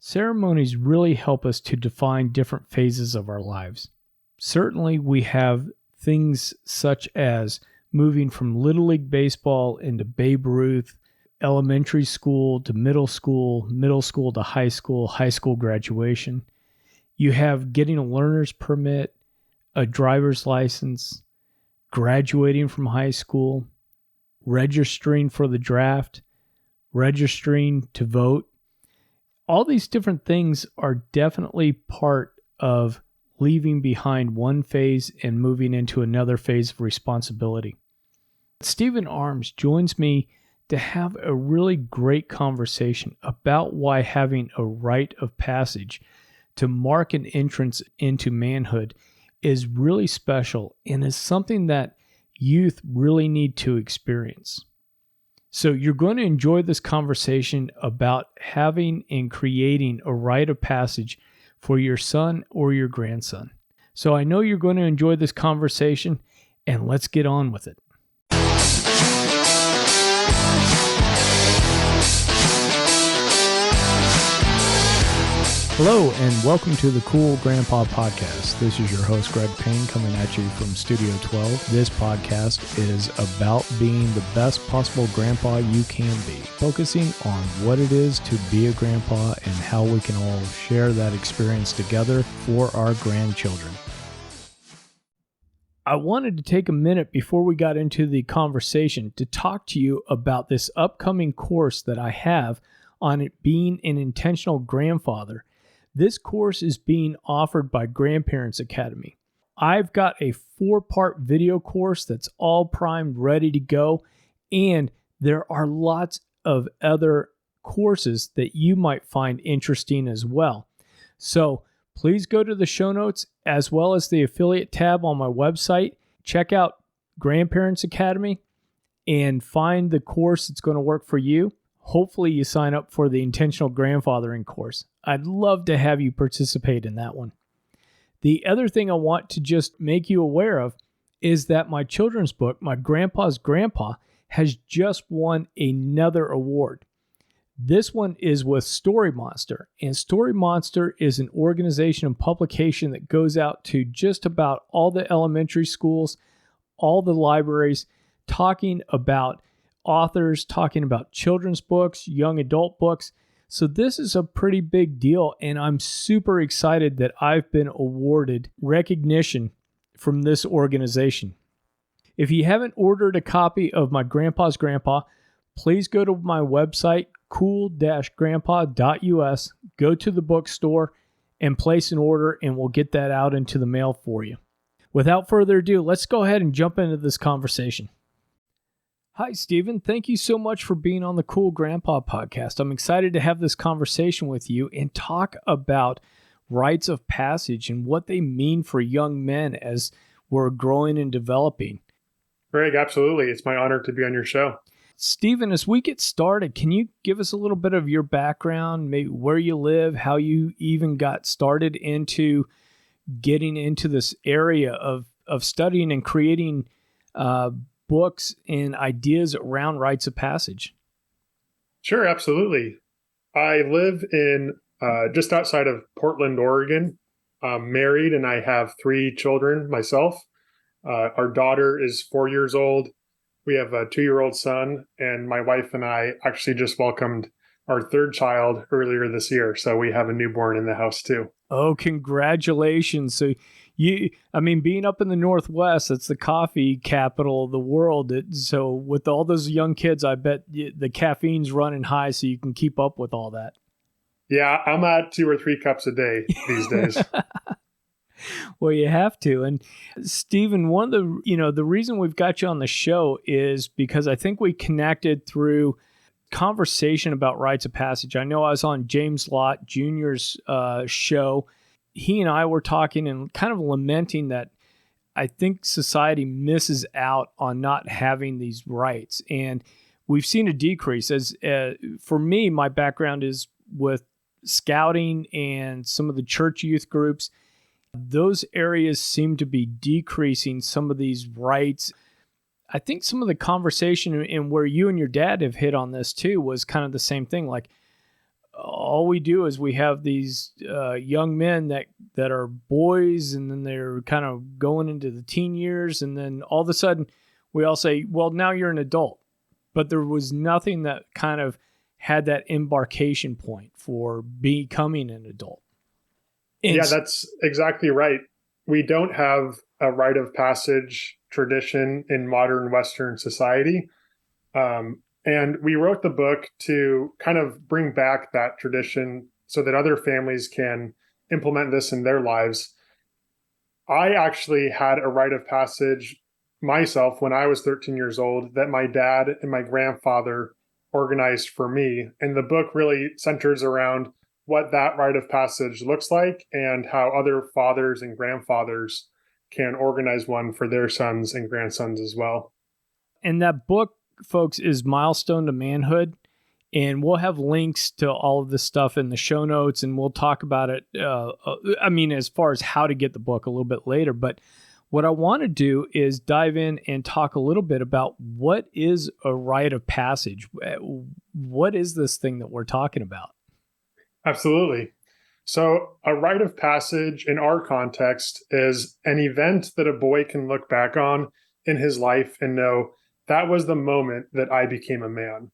Ceremonies really help us to define different phases of our lives. Certainly, we have things such as moving from Little League Baseball into Babe Ruth, elementary school to middle school to high school graduation. You have getting a learner's permit, a driver's license, graduating from high school, registering for the draft, registering to vote. All these different things are definitely part of leaving behind one phase and moving into another phase of responsibility. Stephen Arms joins me to have a really great conversation about why having a rite of passage to mark an entrance into manhood is really special and is something that youth really need to experience. So you're going to enjoy this conversation about having and creating a rite of passage for your son or your grandson. So I know you're going to enjoy this conversation, and let's get on with it. Hello, and welcome to the Cool Grandpa Podcast. This is your host, Greg Payne, coming at you from Studio 12. This podcast is about being the best possible grandpa you can be, focusing on what it is to be a grandpa and how we can all share that experience together for our grandchildren. I wanted to take a minute before we got into the conversation to talk to you about this upcoming course that I have on it being an intentional grandfather. This course is being offered by Grandparents Academy. I've got a 4-part video course that's all primed, ready to go, and there are lots of other courses that you might find interesting as well. So please go to the show notes as well as the affiliate tab on my website. Check out Grandparents Academy and find the course that's going to work for you. Hopefully you sign up for the Intentional Grandfathering course. I'd love to have you participate in that one. The other thing I want to just make you aware of is that my children's book, My Grandpa's Grandpa, has just won another award. This one is with Story Monster, and Story Monster is an organization and publication that goes out to just about all the elementary schools, all the libraries, talking about authors, talking about children's books, young adult books. So this is a pretty big deal, and I'm super excited that I've been awarded recognition from this organization. If you haven't ordered a copy of My Grandpa's Grandpa, please go to my website, cool-grandpa.us, go to the bookstore, and place an order, and we'll get that out into the mail for you. Without further ado, let's go ahead and jump into this conversation. Hi, Stephen. Thank you so much for being on the Cool Grandpa Podcast. I'm excited to have this conversation with you and talk about rites of passage and what they mean for young men as we're growing and developing. Greg, absolutely. It's my honor to be on your show. Stephen, as we get started, can you give us a little bit of your background, maybe where you live, how you even got started into getting into this area of studying and creating books and ideas around rites of passage? Sure, absolutely. I live in just outside of Portland, Oregon. I'm married and I have 3 children myself. Our daughter is 4 years old. We have a 2-year-old son, and my wife and I actually just welcomed our 3rd child earlier this year. So we have a newborn in the house too. Oh, congratulations. So being up in the Northwest, it's the coffee capital of the world. So with all those young kids, I bet the caffeine's running high so you can keep up with all that. Yeah, I'm at 2 or 3 cups a day these days. Well, you have to. And Stephen, one of the reason we've got you on the show is because I think we connected through conversation about rites of passage. I know I was on James Lott Jr.'s show. He and I were talking and kind of lamenting that I think society misses out on not having these rites. And we've seen a decrease. As for me, my background is with scouting and some of the church youth groups. Those areas seem to be decreasing some of these rites. I think some of the conversation and where you and your dad have hit on this too was kind of the same thing. Like, all we do is we have these young men that are boys, and then they're kind of going into the teen years, and then all of a sudden we all say, well, now you're an adult. But there was nothing that kind of had that embarkation point for becoming an adult. And yeah, that's exactly right. We don't have a rite of passage tradition in modern Western society. And we wrote the book to kind of bring back that tradition so that other families can implement this in their lives. I actually had a rite of passage myself when I was 13 years old that my dad and my grandfather organized for me. And the book really centers around what that rite of passage looks like and how other fathers and grandfathers can organize one for their sons and grandsons as well. And that book, folks, is Milestone to Manhood. And we'll have links to all of this stuff in the show notes, and we'll talk about it. As far as how to get the book a little bit later. But what I want to do is dive in and talk a little bit about what is a rite of passage. What is this thing that we're talking about? Absolutely. So, a rite of passage in our context is an event that a boy can look back on in his life and know that was the moment that I became a man.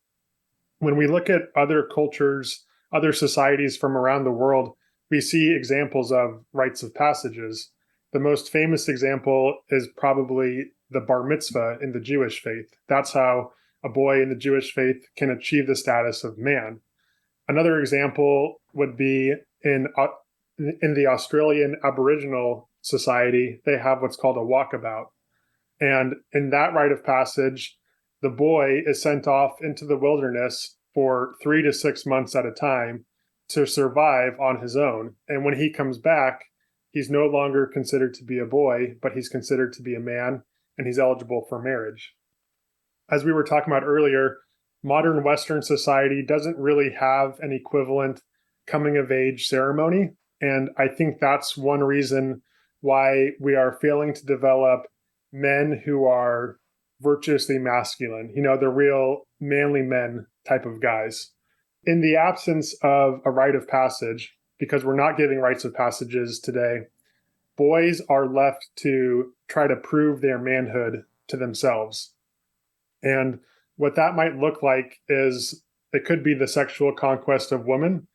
When we look at other cultures, other societies from around the world, we see examples of rites of passages. The most famous example is probably the bar mitzvah in the Jewish faith. That's how a boy in the Jewish faith can achieve the status of man. Another example would be in the Australian Aboriginal society, they have what's called a walkabout. And in that rite of passage, the boy is sent off into the wilderness for 3 to 6 months at a time to survive on his own. And when he comes back, he's no longer considered to be a boy, but he's considered to be a man, and he's eligible for marriage. As we were talking about earlier, modern Western society doesn't really have an equivalent coming of age ceremony. And I think that's one reason why we are failing to develop men who are virtuously masculine, the real manly men type of guys. In the absence of a rite of passage, because we're not giving rites of passages today, boys are left to try to prove their manhood to themselves. And what that might look like is it could be the sexual conquest of women.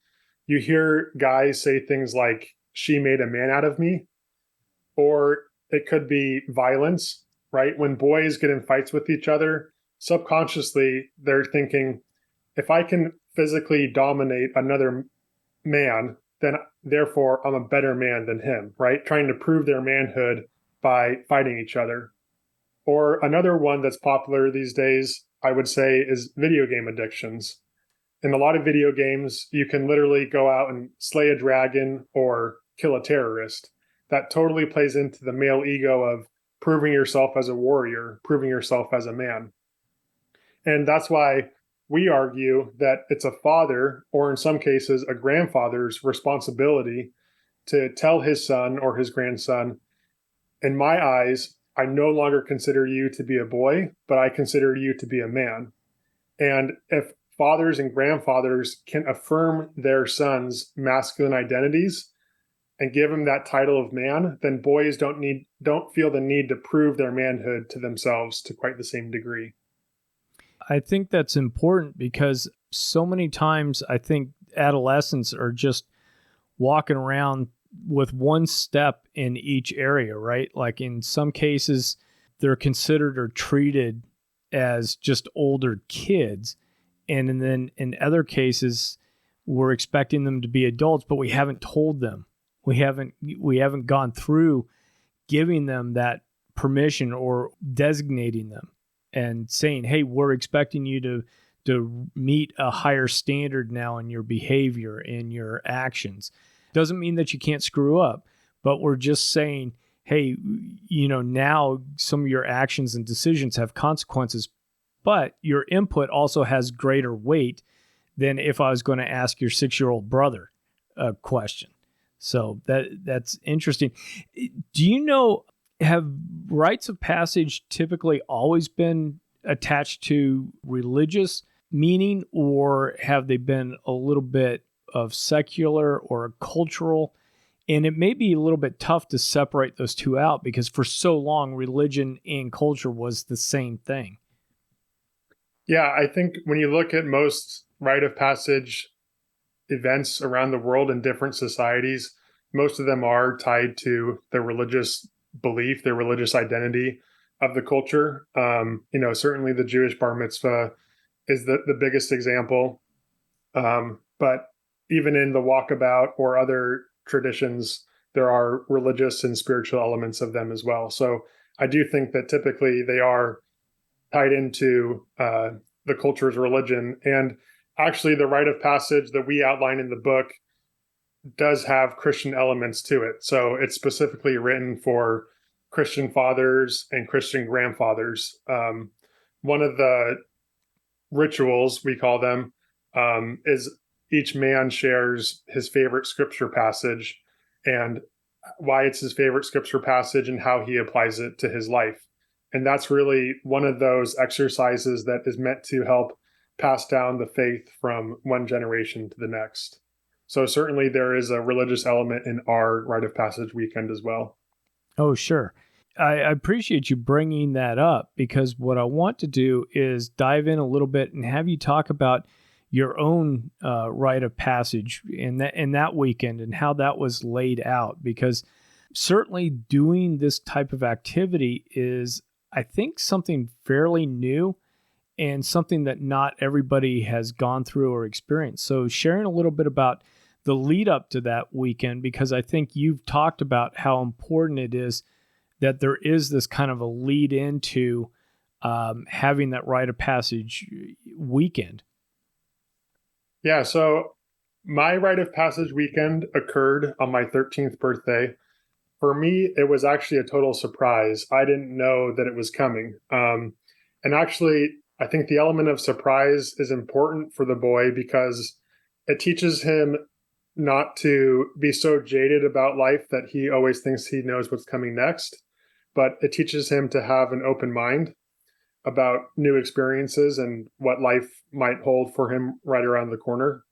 You hear guys say things like, she made a man out of me, or it could be violence, right? When boys get in fights with each other, subconsciously, they're thinking, if I can physically dominate another man, then therefore I'm a better man than him, right? Trying to prove their manhood by fighting each other. Or another one that's popular these days, I would say, is video game addictions. In a lot of video games, you can literally go out and slay a dragon or kill a terrorist. That totally plays into the male ego of proving yourself as a warrior, proving yourself as a man. And that's why we argue that it's a father, or in some cases, a grandfather's responsibility to tell his son or his grandson, in my eyes, I no longer consider you to be a boy, but I consider you to be a man. And if fathers and grandfathers can affirm their sons' masculine identities and give them that title of man, then boys don't feel the need to prove their manhood to themselves to quite the same degree. I think that's important because so many times I think adolescents are just walking around with one step in each area, right? Like in some cases, they're considered or treated as just older kids. And then in other cases, we're expecting them to be adults, but we haven't told them. We haven't gone through giving them that permission or designating them and saying, hey, we're expecting you to meet a higher standard now in your behavior, in your actions. Doesn't mean that you can't screw up, but we're just saying, hey, now some of your actions and decisions have consequences, but your input also has greater weight than if I was going to ask your 6-year-old brother a question. So that's interesting. Do you know, have rites of passage typically always been attached to religious meaning, or have they been a little bit of secular or cultural. And it may be a little bit tough to separate those two out because for so long, religion and culture was the same thing. Yeah, I think when you look at most rite of passage events around the world in different societies, most of them are tied to their religious belief, their religious identity of the culture. Certainly the Jewish bar mitzvah is the biggest example. But even in the walkabout or other traditions, there are religious and spiritual elements of them as well. So I do think that typically they are tied into the culture's religion. And actually, the rite of passage that we outline in the book does have Christian elements to it. So it's specifically written for Christian fathers and Christian grandfathers. One of the rituals, we call them, is each man shares his favorite scripture passage and why it's his favorite scripture passage and how he applies it to his life. And that's really one of those exercises that is meant to help pass down the faith from one generation to the next. So certainly there is a religious element in our rite of passage weekend as well. Oh, sure. I appreciate you bringing that up because what I want to do is dive in a little bit and have you talk about your own rite of passage in that weekend and how that was laid out. Because certainly doing this type of activity is, I think, something fairly new and something that not everybody has gone through or experienced. So sharing a little bit about the lead up to that weekend, because I think you've talked about how important it is that there is this kind of a lead into having that rite of passage weekend. Yeah, so my rite of passage weekend occurred on my 13th birthday. For me, it was actually a total surprise. I didn't know that it was coming. And actually, I think the element of surprise is important for the boy because it teaches him not to be so jaded about life that he always thinks he knows what's coming next, but it teaches him to have an open mind about new experiences and what life might hold for him right around the corner.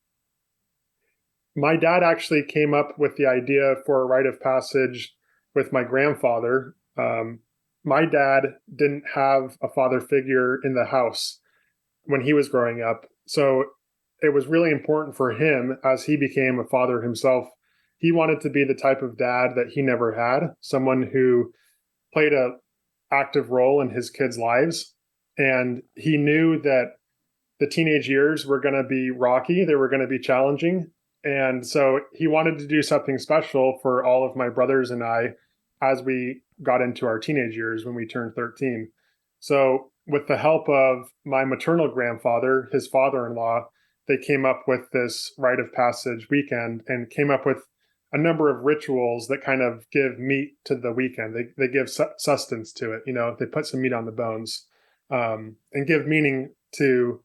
My dad actually came up with the idea for a rite of passage with my grandfather. My dad didn't have a father figure in the house when he was growing up. So it was really important for him as he became a father himself. He wanted to be the type of dad that he never had, someone who played an active role in his kids' lives. And he knew that the teenage years were going to be rocky, they were going to be challenging. And so he wanted to do something special for all of my brothers and I as we got into our teenage years when we turned 13. So, with the help of my maternal grandfather, his father in law, they came up with this rite of passage weekend and came up with a number of rituals that kind of give meat to the weekend. They give sustenance to it. They put some meat on the bones and give meaning to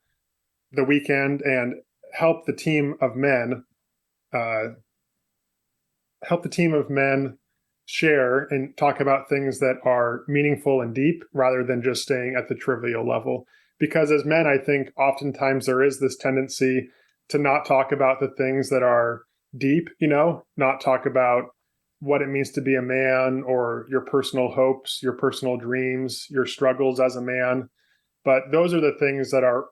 the weekend and help the team of men uh, share and talk about things that are meaningful and deep rather than just staying at the trivial level. Because as men, I think oftentimes there is this tendency to not talk about the things that are deep, not talk about what it means to be a man or your personal hopes, your personal dreams, your struggles as a man. But those are the things that are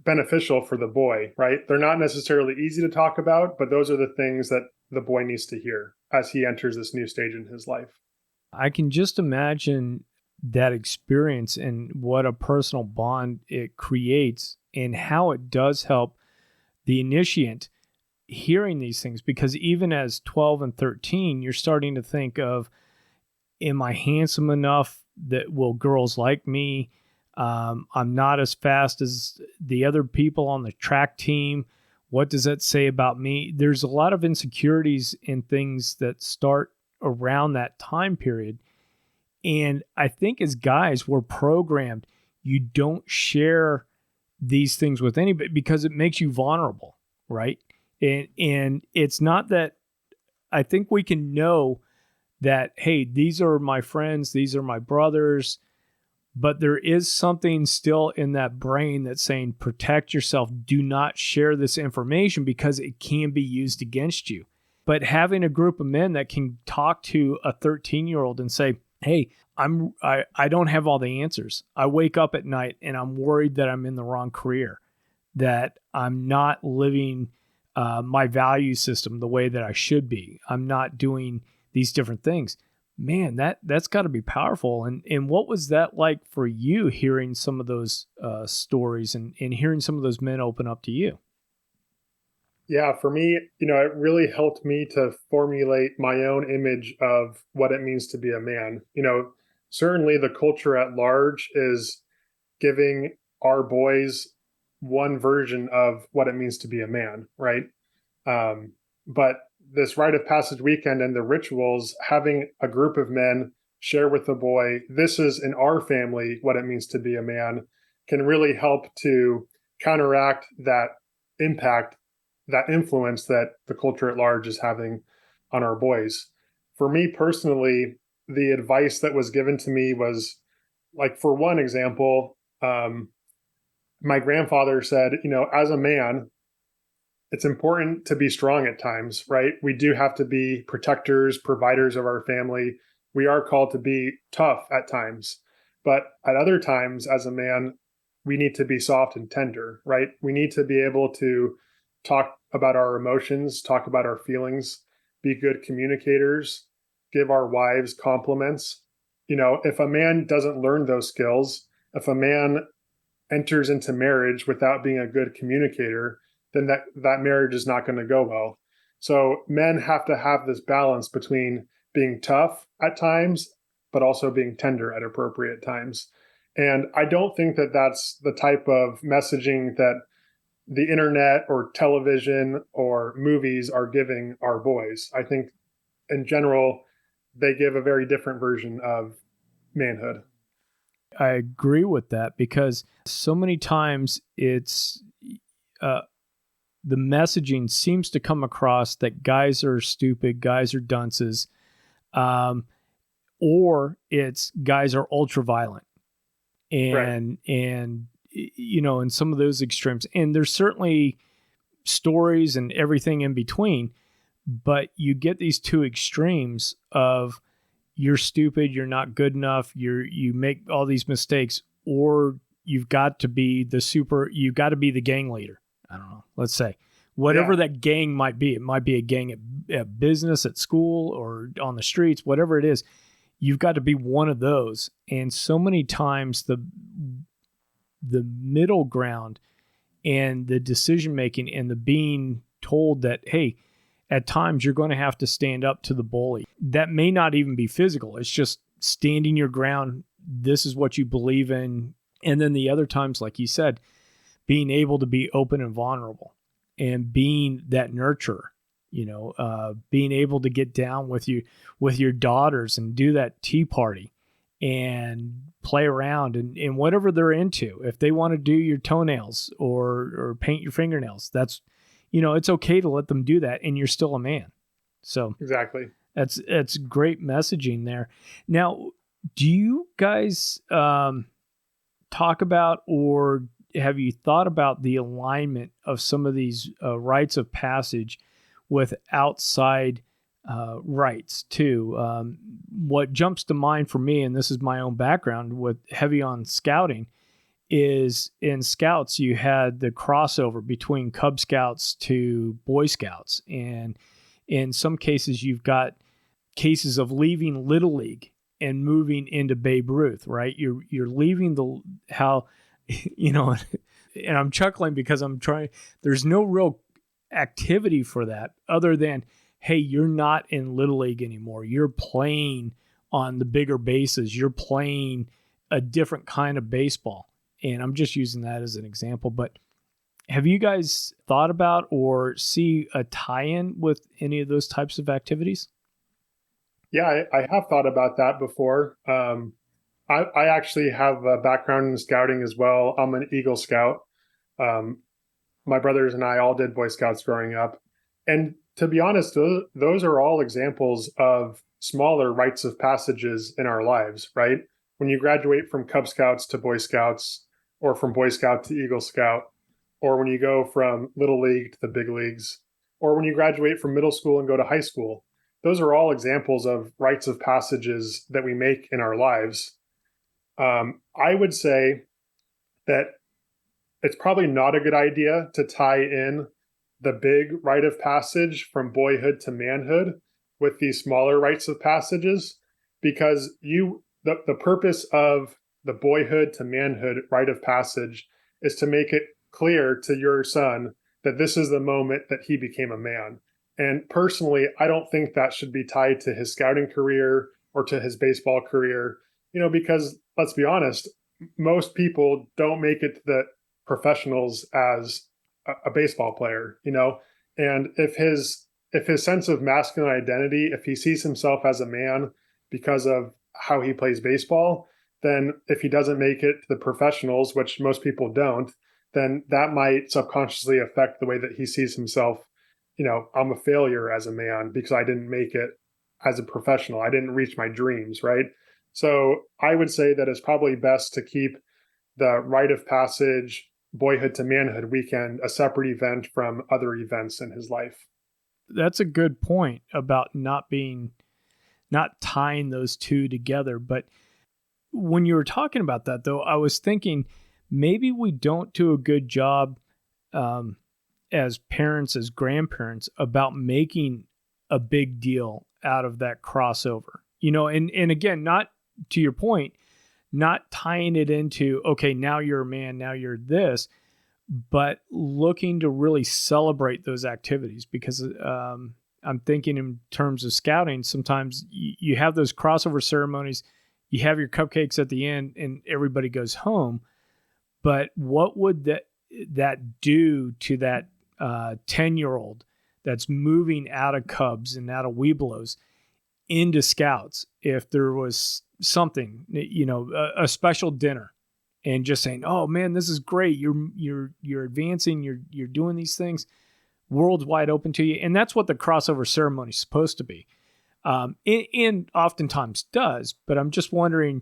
beneficial for the boy, right? They're not necessarily easy to talk about, but those are the things that the boy needs to hear as he enters this new stage in his life. I can just imagine that experience and what a personal bond it creates and how it does help the initiate hearing these things, because even as 12 and 13, you're starting to think of, am I handsome enough that will girls like me? I'm not as fast as the other people on the track team. What does that say about me? There's a lot of insecurities and things that start around that time period. And I think as guys, we're programmed, you don't share these things with anybody because it makes you vulnerable, right? And it's not that I think we can know that, hey, these are my friends, these are my brothers. But there is something still in that brain that's saying, protect yourself. Do not share this information because it can be used against you. But having a group of men that can talk to a 13-year-old and say, hey, I don't have all the answers. I wake up at night and I'm worried that I'm in the wrong career, that I'm not living my value system the way that I should be. I'm not doing these different things. Man, that's got to be powerful. And what was that like for you, hearing some of those stories and hearing some of those men open up to you? Yeah, for me, it really helped me to formulate my own image of what it means to be a man. Certainly the culture at large is giving our boys one version of what it means to be a man, right? But this rite of passage weekend and the rituals, having a group of men share with the boy, this is in our family what it means to be a man, can really help to counteract that impact, that influence that the culture at large is having on our boys. For me personally, the advice that was given to me was, like, for one example, my grandfather said, as a man, it's important to be strong at times, right? We do have to be protectors, providers of our family. We are called to be tough at times. But at other times, as a man, we need to be soft and tender, right? We need to be able to talk about our emotions, talk about our feelings, be good communicators, give our wives compliments. If a man doesn't learn those skills, if a man enters into marriage without being a good communicator, then that marriage is not going to go well. So men have to have this balance between being tough at times, but also being tender at appropriate times. And I don't think that that's the type of messaging that the internet or television or movies are giving our boys. I think in general, they give a very different version of manhood. I agree with that because so many times it's uh, the messaging seems to come across that guys are stupid, guys are dunces, um, or it's guys are ultra violent, Right. and in some of those extremes. And there's certainly stories and everything in between, but you get these two extremes of you're stupid, you're not good enough, you make all these mistakes, or you've got to be the gang leader. I don't know. Let's say whatever Yeah. that gang might be. It might be a gang at business, at school, or on the streets, whatever it is. You've got to be one of those. And so many times the middle ground and the decision making and the being told that, hey, at times you're going to have to stand up to the bully. That may not even be physical. It's just standing your ground. This is what you believe in. And then the other times, like you said, being able to be open and vulnerable and being that nurturer, being able to get down with your daughters and do that tea party and play around and whatever they're into. If they want to do your toenails or paint your fingernails, that's, it's okay to let them do that, and you're still a man. So Exactly. that's great messaging there. Now, do you guys talk about, or have you thought about the alignment of some of these rites of passage with outside rites too? What jumps to mind for me, and this is my own background with heavy on scouting, is in Scouts, you had the crossover between Cub Scouts to Boy Scouts. And in some cases, you've got cases of leaving Little League and moving into Babe Ruth, right? You're leaving and I'm chuckling because there's no real activity for that other than, hey, you're not in Little League anymore. You're playing on the bigger bases. You're playing a different kind of baseball. And I'm just using that as an example, but have you guys thought about or see a tie-in with any of those types of activities? Yeah, I have thought about that before. I actually have a background in scouting as well. I'm an Eagle Scout. Um, my brothers and I all did Boy Scouts growing up. And to be honest, those are all examples of smaller rites of passages in our lives, right? when you graduate from Cub Scouts to Boy Scouts, or from Boy Scout to Eagle Scout, or when you go from Little League to the big leagues, or when you graduate from middle school and go to high school. Those are all examples of rites of passages that we make in our lives. I would say that it's probably not a good idea to tie in the big rite of passage from boyhood to manhood with these smaller rites of passages, because the purpose of the boyhood to manhood rite of passage is to make it clear to your son that this is the moment that he became a man. And personally, I don't think that should be tied to his scouting career or to his baseball career, because let's be honest, most people don't make it to the professionals as a baseball player, and if his sense of masculine identity, if he sees himself as a man because of how he plays baseball, then if he doesn't make it to the professionals, which most people don't, then that might subconsciously affect the way that he sees himself. I'm a failure as a man because I didn't make it as a professional. I didn't reach my dreams, right? So I would say that it's probably best to keep the rite of passage, boyhood to manhood weekend a separate event from other events in his life. That's a good point about not tying those two together. But when you were talking about that, though, I was thinking maybe we don't do a good job as parents, as grandparents, about making a big deal out of that crossover. And again, not to your point, not tying it into, okay, now you're a man, now you're this, but looking to really celebrate those activities, because I'm thinking in terms of scouting, sometimes you have those crossover ceremonies, you have your cupcakes at the end and everybody goes home. But what would that do to that 10-year-old that's moving out of Cubs and out of Webelos into Scouts if there was something, a special dinner, and just saying, "Oh man, this is great. You're advancing. You're doing these things. World's wide open to you." And that's what the crossover ceremony is supposed to be, and oftentimes does. But I'm just wondering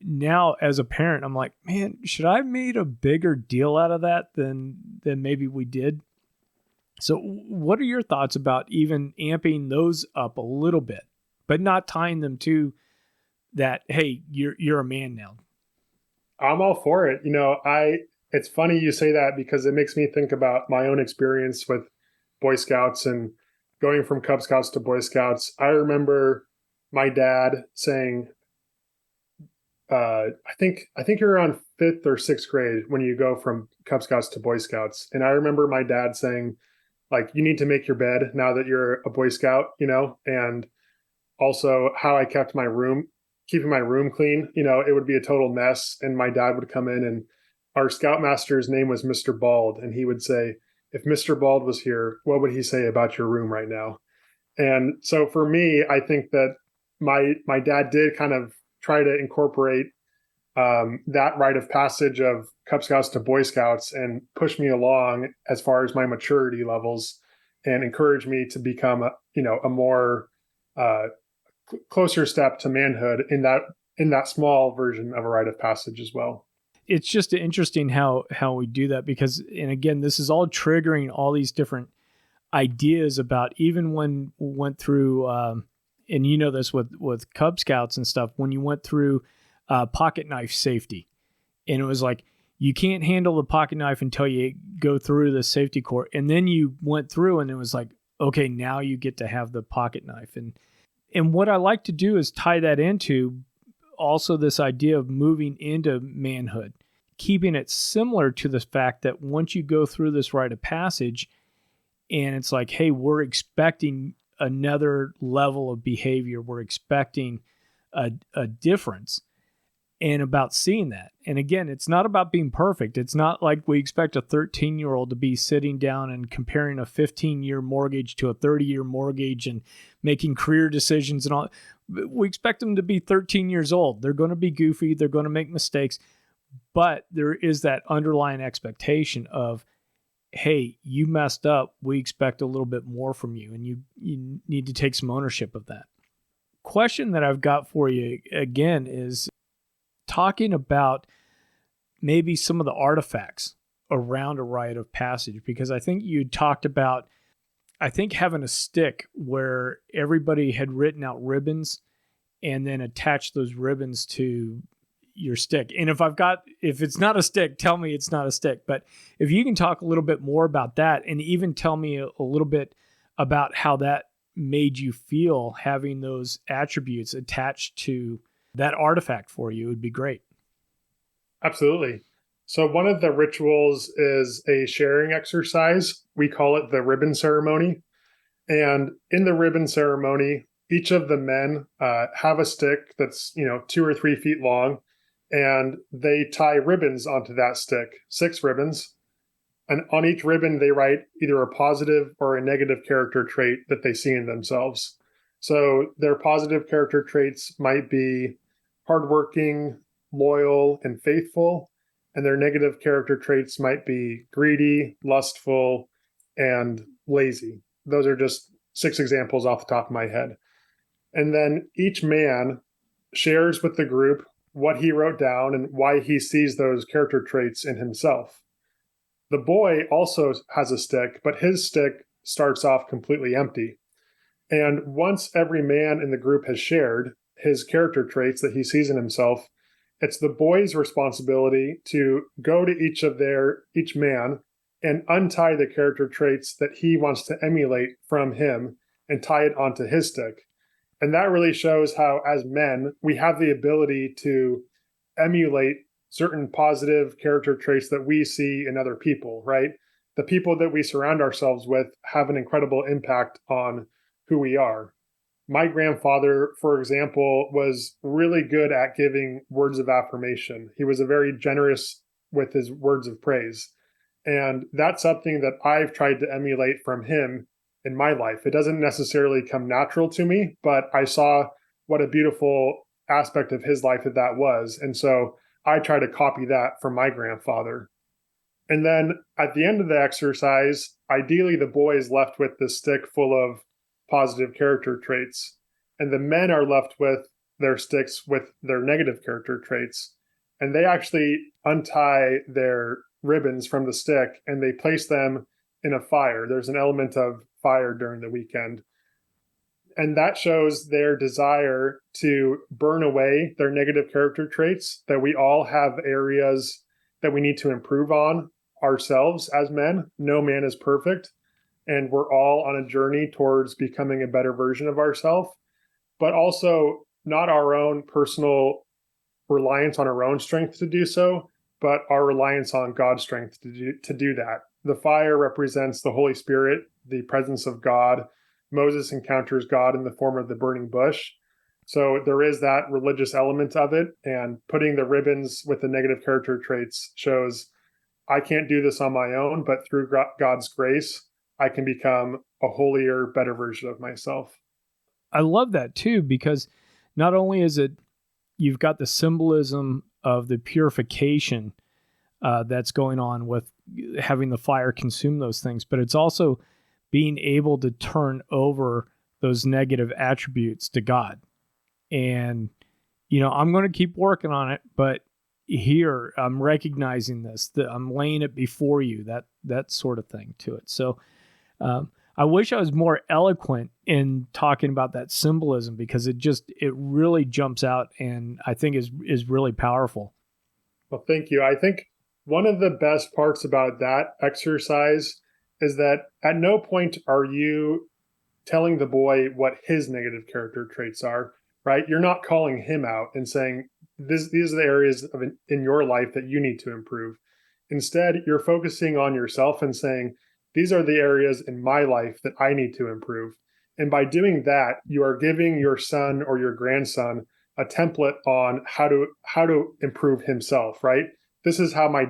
now, as a parent, I'm like, man, should I have made a bigger deal out of that than maybe we did? So, what are your thoughts about even amping those up a little bit, but not tying them to that? Hey, you're a man now. I'm all for it. It's funny you say that because it makes me think about my own experience with Boy Scouts and going from Cub Scouts to Boy Scouts. I remember my dad saying, I think you're around 5th or 6th grade when you go from Cub Scouts to Boy Scouts. And I remember my dad saying, like, you need to make your bed now that you're a Boy Scout, and also how I kept keeping my room clean. It would be a total mess. And my dad would come in, and our scoutmaster's name was Mr. Bald. And he would say, if Mr. Bald was here, what would he say about your room right now? And so for me, I think that my dad did kind of try to incorporate that rite of passage of Cub Scouts to Boy Scouts and push me along as far as my maturity levels and encourage me to become a more closer step to manhood in that small version of a rite of passage as well. It's just interesting how we do that, because, and again, this is all triggering all these different ideas about, even when we went through, and this with Cub Scouts and stuff, when you went through pocket knife safety, and it was like, you can't handle the pocket knife until you go through the safety course. And then you went through and it was like, okay, now you get to have the pocket knife. And what I like to do is tie that into also this idea of moving into manhood, keeping it similar to the fact that once you go through this rite of passage and it's like, hey, we're expecting another level of behavior, we're expecting a difference, and about seeing that. And again, it's not about being perfect. It's not like we expect a 13-year-old to be sitting down and comparing a 15-year mortgage to a 30-year mortgage and making career decisions and all. We expect them to be 13 years old. They're going to be goofy. They're going to make mistakes. But there is that underlying expectation of, hey, you messed up. We expect a little bit more from you, and you need to take some ownership of that. Question that I've got for you again is, talking about maybe some of the artifacts around a rite of passage, because I think you talked about, I think, having a stick where everybody had written out ribbons and then attached those ribbons to your stick. And if it's not a stick, tell me it's not a stick. But if you can talk a little bit more about that, and even tell me a little bit about how that made you feel having those attributes attached to that artifact for you, it would be great. Absolutely. So one of the rituals is a sharing exercise. We call it the ribbon ceremony. And in the ribbon ceremony, each of the men have a stick that's 2 or 3 feet long, and they tie ribbons onto that stick, 6 ribbons. And on each ribbon, they write either a positive or a negative character trait that they see in themselves. So their positive character traits might be hardworking, loyal, and faithful. And their negative character traits might be greedy, lustful, and lazy. Those are just 6 examples off the top of my head. And then each man shares with the group what he wrote down and why he sees those character traits in himself. The boy also has a stick, but his stick starts off completely empty. And once every man in the group has shared his character traits that he sees in himself, it's the boy's responsibility to go to each man and untie the character traits that he wants to emulate from him and tie it onto his stick. And that really shows how, as men, we have the ability to emulate certain positive character traits that we see in other people, right? The people that we surround ourselves with have an incredible impact on who we are. My grandfather, for example, was really good at giving words of affirmation. He was a very generous with his words of praise. And that's something that I've tried to emulate from him in my life. It doesn't necessarily come natural to me, but I saw what a beautiful aspect of his life that was. And so I try to copy that from my grandfather. And then at the end of the exercise, ideally the boy is left with the stick full of positive character traits, and the men are left with their sticks with their negative character traits. And they actually untie their ribbons from the stick and they place them in a fire. There's an element of fire during the weekend. And that shows their desire to burn away their negative character traits, that we all have areas that we need to improve on ourselves as men. No man is perfect. And we're all on a journey towards becoming a better version of ourselves, but also not our own personal reliance on our own strength to do so, but our reliance on God's strength to do that. The fire represents the Holy Spirit, the presence of God. Moses encounters God in the form of the burning bush. So there is that religious element of it, and putting the ribbons with the negative character traits shows I can't do this on my own, but through God's grace, I can become a holier, better version of myself. I love that too, because not only is it, you've got the symbolism of the purification that's going on with having the fire consume those things, but it's also being able to turn over those negative attributes to God. And, I'm going to keep working on it, but here I'm recognizing this, that I'm laying it before you, that sort of thing to it. So I wish I was more eloquent in talking about that symbolism, because it really jumps out and I think is really powerful. Well, thank you. I think one of the best parts about that exercise is that at no point are you telling the boy what his negative character traits are, right? You're not calling him out and saying, these are the areas in your life that you need to improve. Instead, you're focusing on yourself and saying, these are the areas in my life that I need to improve. And by doing that, you are giving your son or your grandson a template on how to improve himself, right? This is how my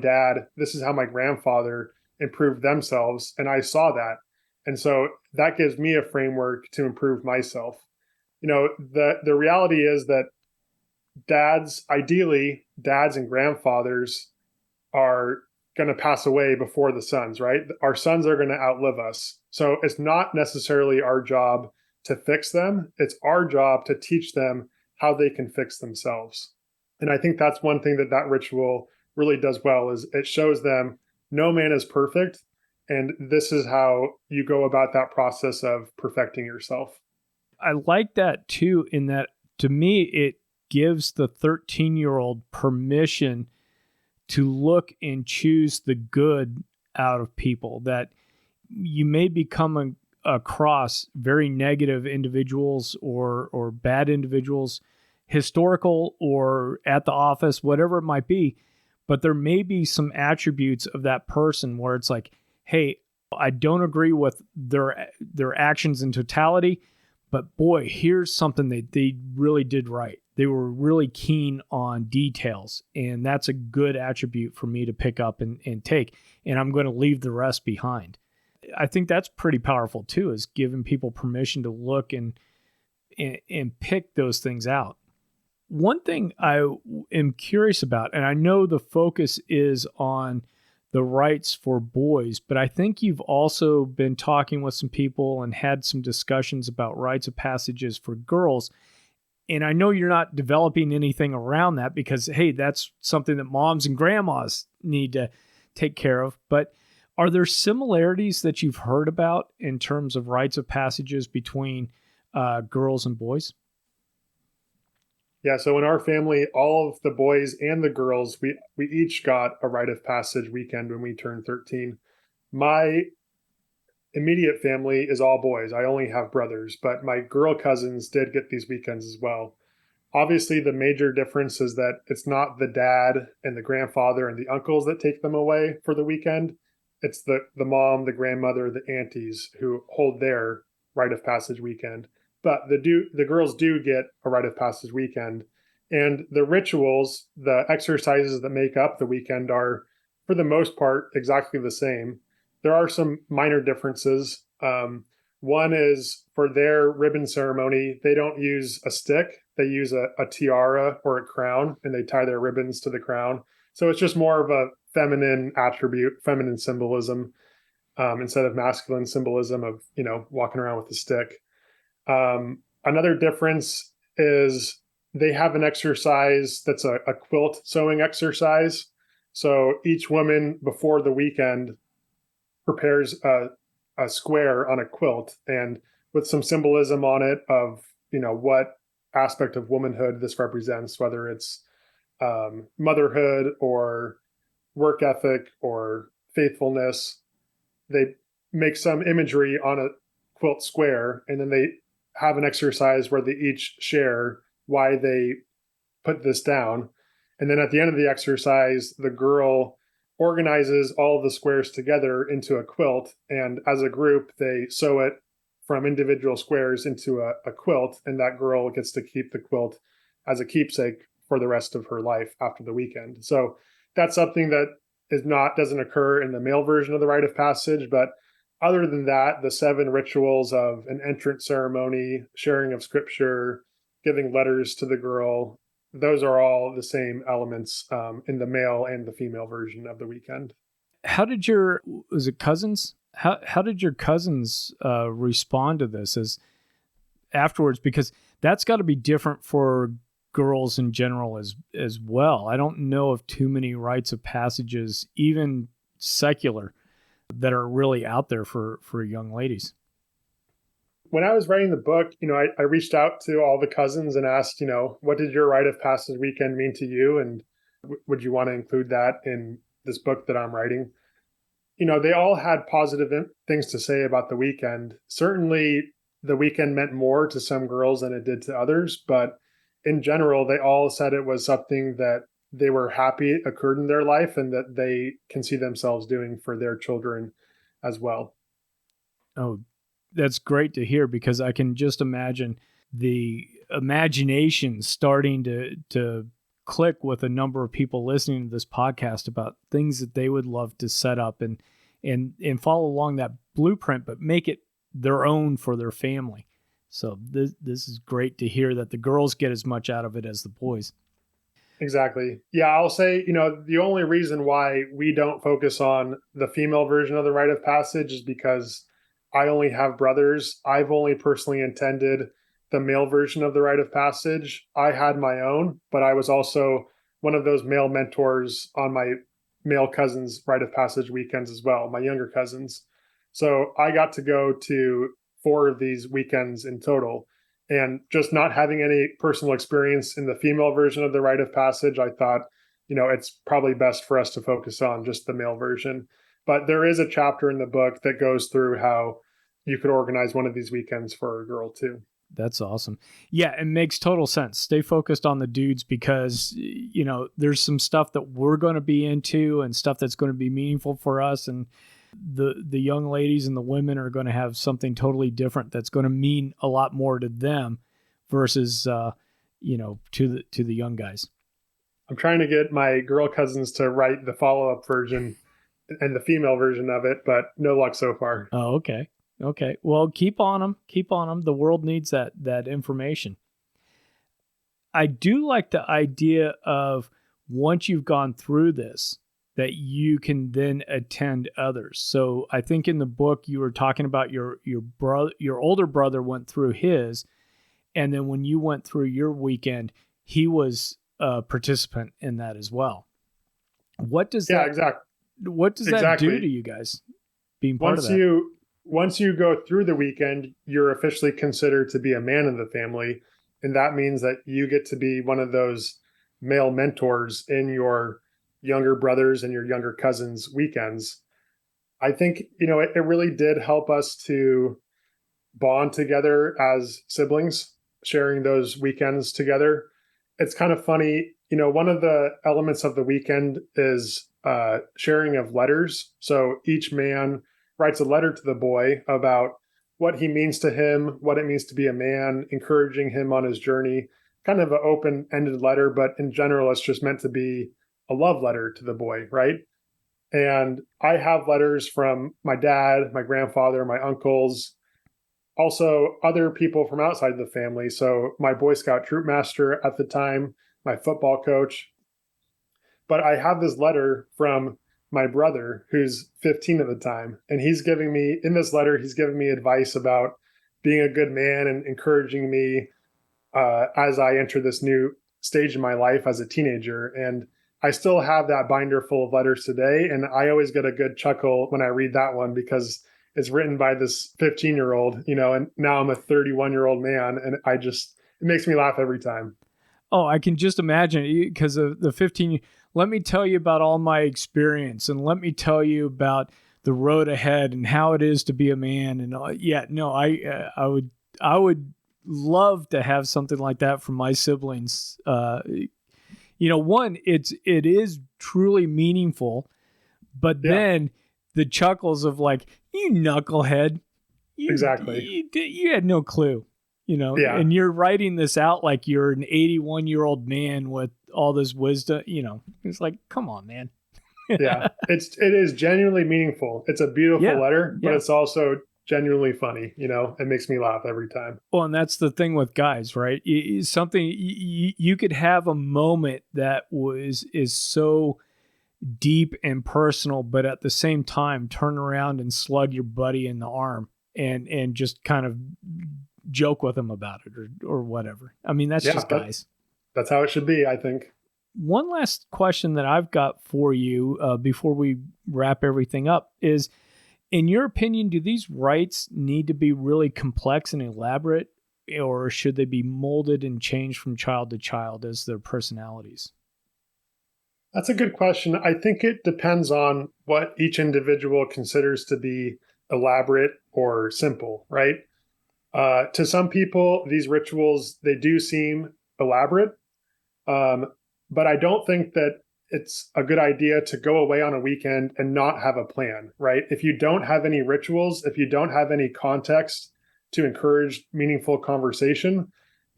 grandfather improved themselves, and I saw that. And so that gives me a framework to improve myself. The reality is that ideally dads and grandfathers are going to pass away before the sons, right? Our sons are going to outlive us. So it's not necessarily our job to fix them. It's our job to teach them how they can fix themselves. And I think that's one thing that that ritual really does well is it shows them no man is perfect. And this is how you go about that process of perfecting yourself. I like that too, in that to me, it gives the 13-year-old permission to look and choose the good out of people. That you may become across very negative individuals or bad individuals, historical or at the office, whatever it might be. But there may be some attributes of that person where it's like, hey, I don't agree with their actions in totality, but boy, here's something they really did right. They were really keen on details, and that's a good attribute for me to pick up and take. And I'm going to leave the rest behind. I think that's pretty powerful too, is giving people permission to look and pick those things out. One thing I am curious about, and I know the focus is on the rites for boys, but I think you've also been talking with some people and had some discussions about rites of passages for girls. And I know you're not developing anything around that because, hey, that's something that moms and grandmas need to take care of. But are there similarities that you've heard about in terms of rites of passages between girls and boys? Yeah, so in our family, all of the boys and the girls, we each got a rite of passage weekend when we turned 13. My immediate family is all boys. I only have brothers, but my girl cousins did get these weekends as well. Obviously, the major difference is that it's not the dad and the grandfather and the uncles that take them away for the weekend. It's the mom, the grandmother, the aunties who hold their rite of passage weekend. But the girls do get a rite of passage weekend. And the rituals, the exercises that make up the weekend are, for the most part, exactly the same. There are some minor differences. One is for their ribbon ceremony, they don't use a stick. They use a tiara or a crown, and they tie their ribbons to the crown. So it's just more of a feminine attribute, feminine symbolism, instead of masculine symbolism of, walking around with a stick. Another difference is they have an exercise that's a quilt sewing exercise. So each woman before the weekend prepares a square on a quilt and with some symbolism on it of what aspect of womanhood this represents, whether it's motherhood or work ethic or faithfulness. They make some imagery on a quilt square, and then they have an exercise where they each share why they put this down. And then at the end of the exercise, the girl organizes all of the squares together into a quilt. And as a group, they sew it from individual squares into a quilt. And that girl gets to keep the quilt as a keepsake for the rest of her life after the weekend. So that's something that doesn't occur in the male version of the rite of passage. But other than that, the 7 rituals of an entrance ceremony, sharing of scripture, giving letters to the girl, those are all the same elements in the male and the female version of the weekend. How did was it cousins? How did your cousins respond to this as afterwards? Because that's got to be different for girls in general as well. I don't know of too many rites of passages, even secular, that are really out there for young ladies. When I was writing the book, I reached out to all the cousins and asked, what did your rite of passage weekend mean to you? And would you want to include that in this book that I'm writing? They all had positive things to say about the weekend. Certainly, the weekend meant more to some girls than it did to others, but in general, they all said it was something that they were happy occurred in their life and that they can see themselves doing for their children as well. Oh, that's great to hear, because I can just imagine the imagination starting to click with a number of people listening to this podcast about things that they would love to set up and follow along that blueprint, but make it their own for their family. So this is great to hear that the girls get as much out of it as the boys. Exactly. Yeah, I'll say, the only reason why we don't focus on the female version of the rite of passage is because I only have brothers. I've only personally attended the male version of the rite of passage. I had my own, but I was also one of those male mentors on my male cousins' rite of passage weekends as well, my younger cousins. So I got to go to 4 of these weekends in total. And just not having any personal experience in the female version of the rite of passage, I thought, it's probably best for us to focus on just the male version. But there is a chapter in the book that goes through how you could organize one of these weekends for a girl too. That's awesome. Yeah, it makes total sense. Stay focused on the dudes because, there's some stuff that we're going to be into and stuff that's going to be meaningful for us. And the young ladies and the women are going to have something totally different that's going to mean a lot more to them versus, to the young guys. I'm trying to get my girl cousins to write the follow-up version and the female version of it, but no luck so far. Oh, okay. Okay. Well, keep on them. Keep on them. The world needs that information. I do like the idea of once you've gone through this, that you can then attend others. So I think in the book you were talking about your brother, your older brother went through his, and then when you went through your weekend, he was a participant in that as well. What does that? Exactly. What does that do to you guys being part of that? Once you go through the weekend, you're officially considered to be a man in the family, and that means that you get to be one of those male mentors in your younger brothers and your younger cousins' weekends. I think, it really did help us to bond together as siblings, sharing those weekends together. It's kind of funny, one of the elements of the weekend is sharing of letters. So each man writes a letter to the boy about what he means to him, what it means to be a man, encouraging him on his journey. Kind of an open-ended letter, but in general, it's just meant to be a love letter to the boy, right? And I have letters from my dad, my grandfather, my uncles, also other people from outside the family. So my Boy Scout troop master at the time, my football coach. But I have this letter from my brother who's 15 at the time. And in this letter, he's giving me advice about being a good man and encouraging me as I enter this new stage in my life as a teenager. And I still have that binder full of letters today. And I always get a good chuckle when I read that one because it's written by this 15-year-old, and now I'm a 31-year-old man. And it makes me laugh every time. Oh, I can just imagine because of the 15. Let me tell you about all my experience and let me tell you about the road ahead and how it is to be a man. And I would love to have something like that from my siblings. One, it is truly meaningful, but then the chuckles of like, you knucklehead, Exactly. You had no clue, and you're writing this out like you're an 81-year-old man with all this wisdom, it's like, come on, man. Yeah, it is genuinely meaningful. It's a beautiful letter, but it's also genuinely funny. It makes me laugh every time. Well, and that's the thing with guys, right? Something you could have a moment that is so deep and personal, but at the same time, turn around and slug your buddy in the arm and just kind of joke with him about it or whatever. I mean, that's just guys. That's how it should be, I think. One last question that I've got for you before we wrap everything up is, in your opinion, do these rites need to be really complex and elaborate, or should they be molded and changed from child to child as their personalities? That's a good question. I think it depends on what each individual considers to be elaborate or simple, right? To some people, these rituals, they do seem elaborate. But I don't think that it's a good idea to go away on a weekend and not have a plan, right? If you don't have any rituals, if you don't have any context to encourage meaningful conversation,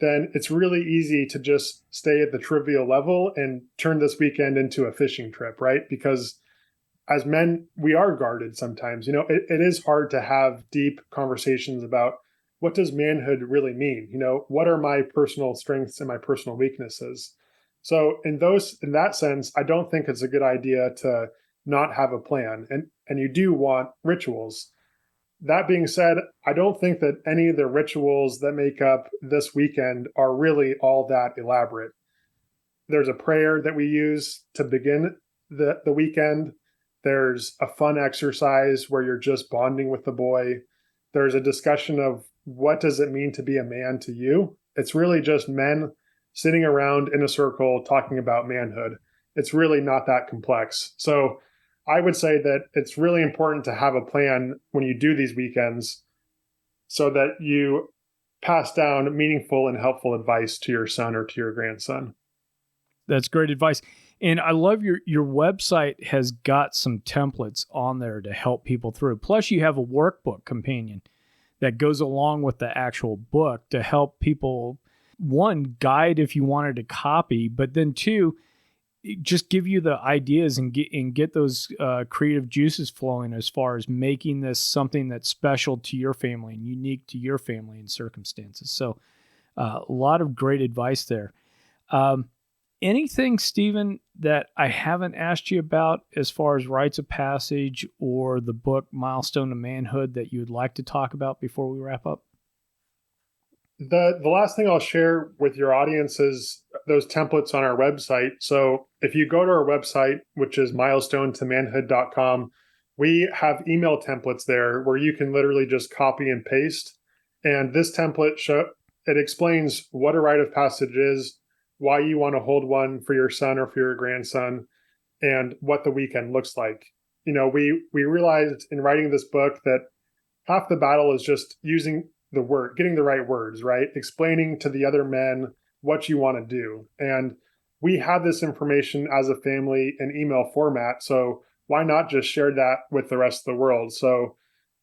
then it's really easy to just stay at the trivial level and turn this weekend into a fishing trip, right? Because as men, we are guarded sometimes. It is hard to have deep conversations about what does manhood really mean? What are my personal strengths and my personal weaknesses? So in that sense, I don't think it's a good idea to not have a plan. And you do want rituals. That being said, I don't think that any of the rituals that make up this weekend are really all that elaborate. There's a prayer that we use to begin the weekend. There's a fun exercise where you're just bonding with the boy. There's a discussion of what does it mean to be a man to you? It's really just men sitting around in a circle talking about manhood. It's really not that complex. So I would say that it's really important to have a plan when you do these weekends so that you pass down meaningful and helpful advice to your son or to your grandson. That's great advice. And I love your website has got some templates on there to help people through. Plus, you have a workbook companion that goes along with the actual book to help people, one, guide if you wanted to copy, but then two, just give you the ideas and get those creative juices flowing as far as making this something that's special to your family and unique to your family and circumstances. So a lot of great advice there. Anything, Stephen, that I haven't asked you about as far as rites of passage or the book Milestone to Manhood that you would like to talk about before we wrap up? The last thing I'll share with your audience is those templates on our website. So if you go to our website, which is milestonetomanhood.com, we have email templates there where you can literally just copy and paste. And this template it explains what a rite of passage is, why you want to hold one for your son or for your grandson, and what the weekend looks like. We realized in writing this book that half the battle is just using the word, getting the right words, right? Explaining to the other men what you want to do. And we have this information as a family in email format. So why not just share that with the rest of the world? So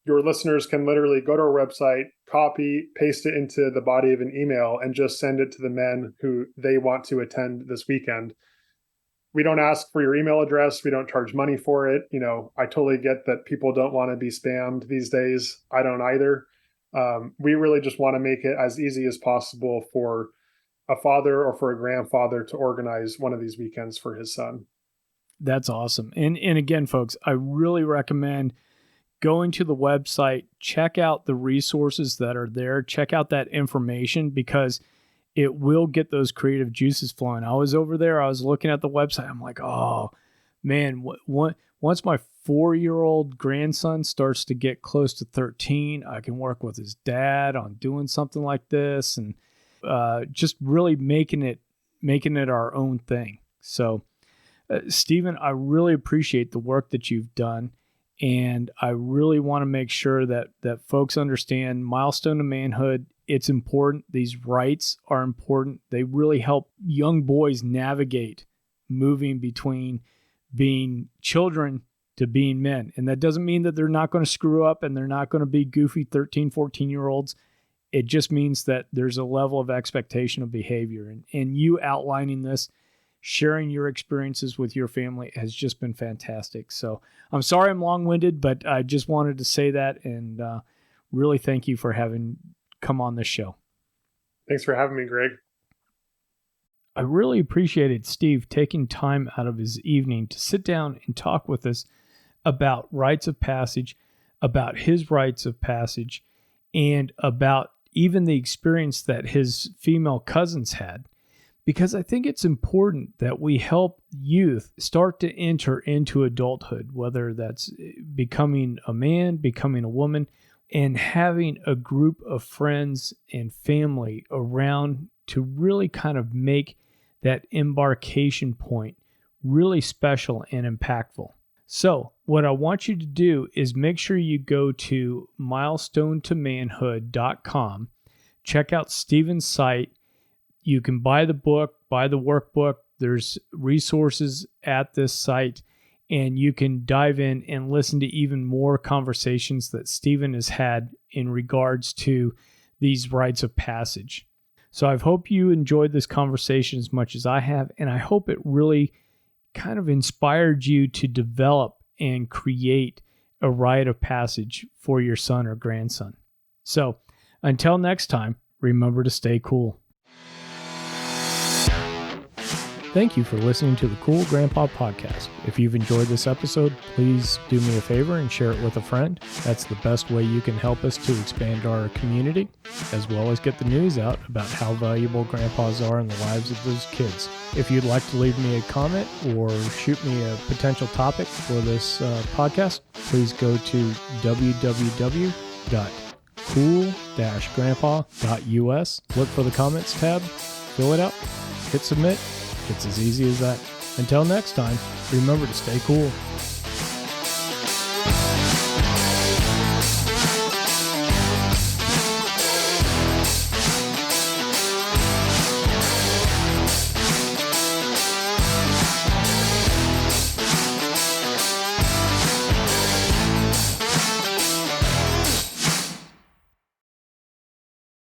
your listeners can literally go to our website, copy, paste it into the body of an email, and just send it to the men who they want to attend this weekend. We don't ask for your email address. We don't charge money for it. I totally get that people don't want to be spammed these days. I don't either. We really just want to make it as easy as possible for a father or for a grandfather to organize one of these weekends for his son. That's awesome. And again, folks, I really recommend going to the website, check out the resources that are there, check out that information because it will get those creative juices flowing. I was over there, I was looking at the website. I'm like, oh man, once my 4-year-old grandson starts to get close to 13, I can work with his dad on doing something like this and just really making it our own thing. So, Stephen, I really appreciate the work that you've done. And I really want to make sure that folks understand Milestone to Manhood. It's important. These rites are important. They really help young boys navigate moving between being children to being men. And that doesn't mean that they're not going to screw up and they're not going to be goofy 13, 14-year-olds. It just means that there's a level of expectation of behavior. And you outlining this, sharing your experiences with your family has just been fantastic. So I'm sorry I'm long-winded, but I just wanted to say that and really thank you for having come on this show. Thanks for having me, Greg. I really appreciated Steve taking time out of his evening to sit down and talk with us about rites of passage, about his rites of passage, and about even the experience that his female cousins had. Because I think it's important that we help youth start to enter into adulthood, whether that's becoming a man, becoming a woman, and having a group of friends and family around to really kind of make that embarkation point really special and impactful. So what I want you to do is make sure you go to milestonetomanhood.com, check out Stephen's site. You can buy the book, buy the workbook. There's resources at this site, and you can dive in and listen to even more conversations that Stephen has had in regards to these rites of passage. So I hope you enjoyed this conversation as much as I have, and I hope it really kind of inspired you to develop and create a rite of passage for your son or grandson. So until next time, remember to stay cool. Thank you for listening to the Cool Grandpa Podcast. If you've enjoyed this episode, please do me a favor and share it with a friend. That's the best way you can help us to expand our community, as well as get the news out about how valuable grandpas are in the lives of those kids. If you'd like to leave me a comment or shoot me a potential topic for this podcast, please go to www.cool-grandpa.us. Look for the comments tab, fill it out, hit submit. It's as easy as that. Until next time, remember to stay cool.